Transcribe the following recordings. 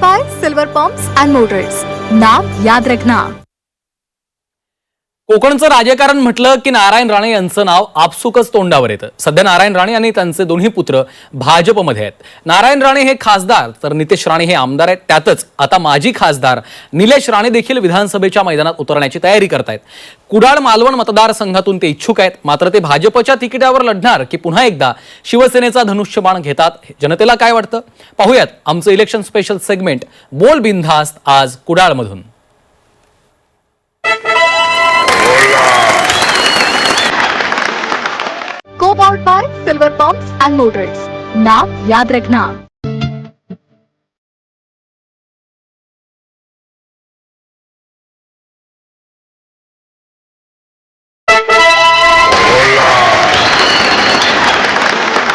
powered by Silver Pumps and Motors. नाम याद रखना. कोकणचं राजकारण म्हटलं की नारायण राणे यांचं नाव आपसुकच तोंडावर येतं. सध्या नारायण राणे आणि त्यांचे दोन्ही पुत्र भाजपमध्ये आहेत. नारायण राणे हे खासदार तर नितेश राणे हे आमदार आहेत. त्यातच आता माजी खासदार निलेश राणे देखील विधानसभेच्या मैदानात उतरण्याची तयारी करतायत. कुडाळ मालवण मतदारसंघातून ते इच्छुक आहेत. मात्र ते भाजपच्या तिकिटावर लढणार की पुन्हा एकदा शिवसेनेचा धनुष्यबाण घेतात, जनतेला काय वाटतं पाहूयात. आमचं इलेक्शन स्पेशल सेगमेंट बोल बिनधास्त आज कुडाळमधून. Co-powered by Silver Pumps and Motors. नाम याद रखना.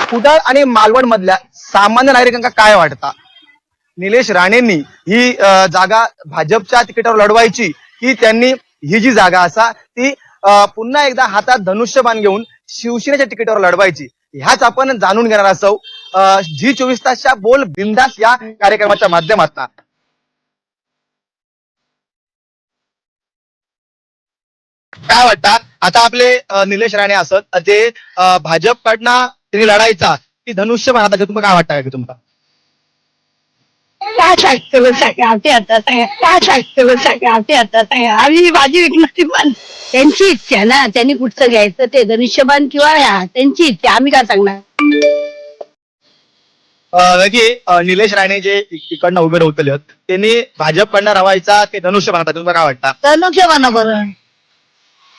कुडाळ आणि मालवण मधल्या सामान्य नागरिकांना काय वाटतं? निलेश राणेंनी ही जागा भाजपच्या तिकिटावर लढवायची की त्यांनी ही जी जागा असा ती पुन्हा एकदा हातात धनुष्यबाण घेऊन शिवसेनेच्या तिकिटावर लढवायची, ह्याच आपण जाणून घेणार असो G24 तासच्या बोल बिंदास या कार्यक्रमाच्या माध्यमातून. काय वाटतं आता आपले निलेश राणे असत ते भाजपकडनं त्यांनी लढायचा की धनुष्यबाण हातात घेऊन काय वाटतं तुम्हाला? काय आम्ही भाजी विकण्याची पण त्यांची इच्छा ना, त्यांनी कुठचं घ्यायचं ते धनुष्यबाण किंवा त्यांची इच्छा, आम्ही काय सांगणार. निलेश राणे जे इकडनं उभे होते त्यांनी भाजपकडनं रवायचा ते धनुष्यबाण हातात तुम्हाला काय वाटतं? धनुष्यबाणा बरं,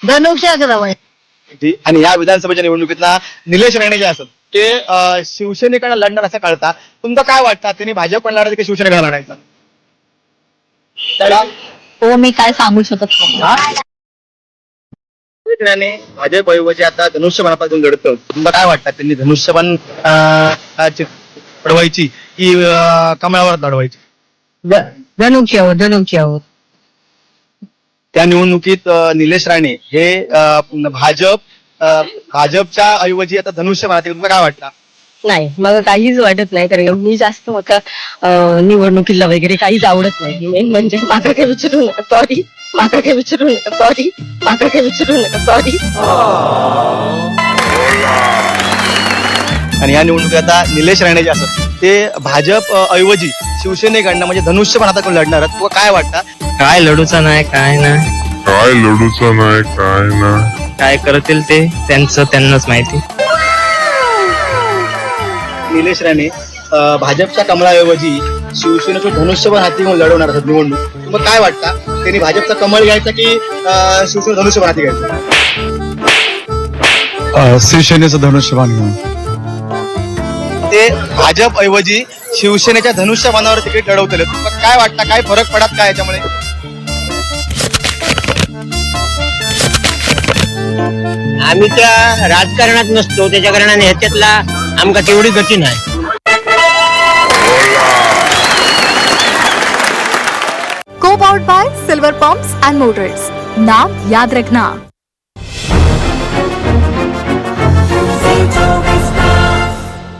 धनुष्याच रवाय. आणि या विधानसभेच्या निवडणुकीतला निलेश राणे जे असत ते शिवसेनेकडे लढणार असं कळता, तुमचं काय वाटतं त्यांनी भाजपकडे लढायचं की शिवसेनेकडे लढायचं? हो, मी काय सांगू शकत नाही. भाजप ऐवजी आता धनुष्यबाणापासून लढतं, तुम्हाला काय वाटतं त्यांनी धनुष्यबाण लढवायची की कमळावर लढवायची? धनुष्यावर. त्या निवडणुकीत निलेश राणे हे भाजपच्या ऐवजी आता धनुष्यबाणात, तुम्हाला काय वाटतं? नाही, मला काहीच वाटत नाही, कारण मी जास्त निवडणुकीला वगैरे काहीच आवडत नाही. मेन म्हणजे माका काय विचारू नका, सॉरी. आणि या निवडणुकीत आता निलेश राणे जे असत ते भाजप ऐवजी शिवसेनेकडनं म्हणजे धनुष्यबाण आता कोण लढणार, तुला काय वाटतं? काय लढूचा नाही, काय ना काय करतील ते त्यांनाच माहिती. निलेश राणे भाजपच्या कमळाऐवजी शिवसेनेचं धनुष्यबाण हाती घेऊन लढवणार असत निवडणूक, मग काय वाटतं त्यांनी भाजपचा कमळ घ्यायचा की शिवसेना धनुष्यबाण हाती घ्यायचं? शिवसेनेचं धनुष्यबाण घेऊन. ते भाजप ऐवजी शिवसेनेच्या धनुष्यबाणावर तिकीट लढवतले, मग काय वाटतं काय फरक पडत काय याच्यामुळे? आम्ही त्या राजकारणात नसतो, त्याच्या कारणाने ह्याच्यातला आमका तेवढी गती नाही. Co-powered by Silver Pumps and Motors. नाम याद रखना.